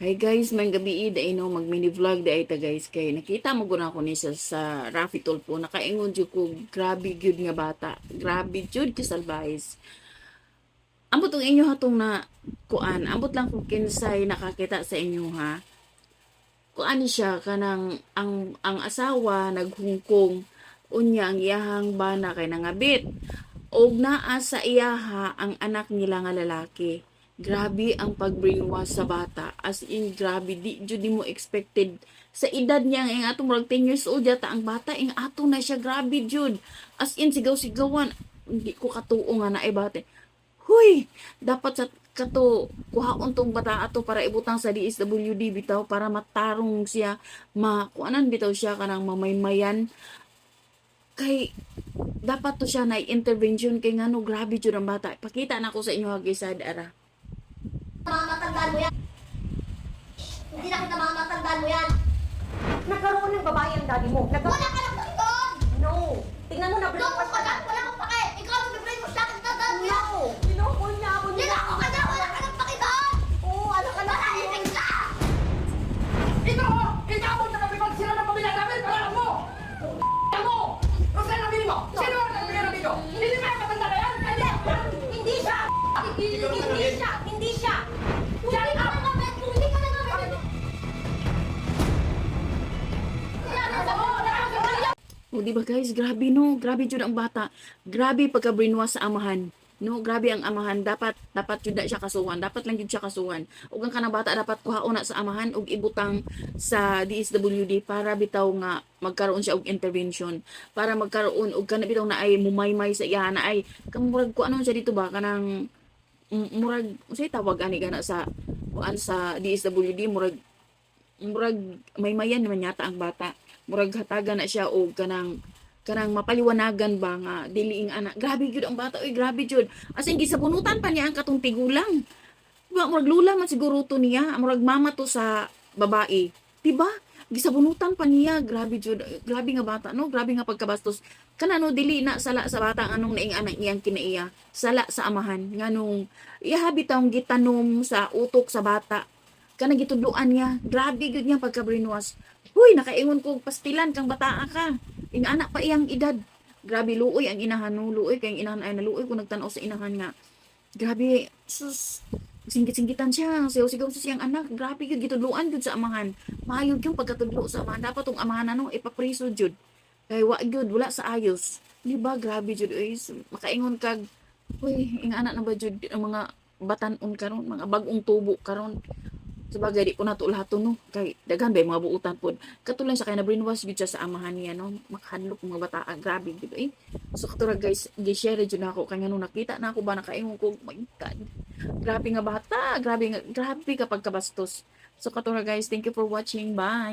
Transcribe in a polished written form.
Hi guys, may gabi day no mag-mini vlog day ta guys kay nakita mo guna ko ni sa Raffy Tulfo nakaingon jud ko grabe gyud nga bata. Grabe jud ka salbahis. Ambot ang inyo hatong na kuan, ambot lang kung kinsay nakakita sa inyo ha. Kuan ni siya kanang ang asawa naghungkong unya ang iyahang bana kay nangabit. Og naa sa iyaha ang anak nila nga lalaki. Grabe ang pag-brainwash sa bata. As in, grabe. Di mo expected. Sa edad niya, ang atong murag 10 years old yata, ang bata, ang ato na siya. Grabe, jud. As in, sigaw-sigawan. Hindi ko katuo nga na bata. Huy! Dapat sa kato, kuhaon tong bata ato para ibutang sa DSWD bitaw para matarong siya. Kuanan bitaw siya kanang mamaymayan. Kay dapat to siya na intervention kay ngano grabe jud ang bata. Pakita na ko sa inyo hagisad ara. Mamatandaan mo yan. Hindi na kita mamatandaan mo yan. Nagkaroon ng babae ang daddy mo. Wala ka lang doon! No! Tingnan mo na brainwash ka na. Wala akong pake! Ikaw ang brainwash sa akin dadaan mo yan! No! Pinokol niya ako niya. Nilako ka na! Wala ka lang pake doon! Oo, ano ka na? Malalinig ka! Ikaw mo! Ikaw mo na napipagsira ng pamilya namin! Para mo! Mo! Kung saan nabili mo? Sino ang nabili namin ko? Hindi ba yung matanda na yan? Hindi siya! Hindi siya! Hindi siya! Huli ka na nga, huli ka na nga, O di ba guys, grabe no, grabe jud ang bata. Grabe pagka brainwash sa amahan. No, grabe ang amahan, dapat jud na siya kasuhan, dapat lang jud siya kasuhan. Ug ang kanang bata dapat kuhaon na sa amahan ug ibutang sa DSWD para bitaw nga magkaroon siya og intervention, para magkaroon og kana bitaw na ay mumaymay sa iya na ay kamurag ko ano siya dito ba kanang murag unsay tawag ani kana sa kuan sa DSWD murag murag may mayan naman yata ang bata. Murag hatagan na siya og kanang mapaliwanagan ba nga dili ing anak. Grabe gyud ang bata. Oy, grabe jud. As in gisabunutan pa niya ang katong tigulang. Diba, murag lula man siguro to niya. Murag mama to sa babae. Diba? Gisabunutan pa niya. Grabe jud. Grabe nga bata, no? Grabe nga pagkabastos. Kana no dili na sala sa bata anong naing anak niyang kinaiya. Sala sa amahan. Nganong ihabi taong gitanom sa utok sa bata. Kana gitudloan niya. Grabe gyud niya pagka-brainwash. Huy, nakaingon ko pastilan kang bataa ka. Ing anak pa iyang edad. Grabe luoy ang inahan no, luoy kay ang inahan ay naluoy ko nagtan-aw sa inahan nga. Grabe, sus. Singgit-singgitan siya, sigaw-sigaw sa siyang anak. Grabe gyud gitudloan gyud sa amahan. Maayo yung pagkatudlo sa amahan. Dapat tong amahan ano ipapriso jud. Kay wa gyud wala sa ayos. Di ba grabe jud oy. Makaingon kag uy, ing anak na ba jud ang mga batan-on karon, mga bag-ong tubo karon. Sabagay di ko na to lahat to, no kay daghan ba yung mga buutan pod katulad sa kay na brainwash gid siya sa amahan niya no makahanlok mga bata grabe gid eh. So katura guys gi-share jud nako kay ngano nakita na ako ba nakaingon ko, oh my god, grabe nga bata, grabe kapag kabastos. So katura guys, thank you for watching, bye.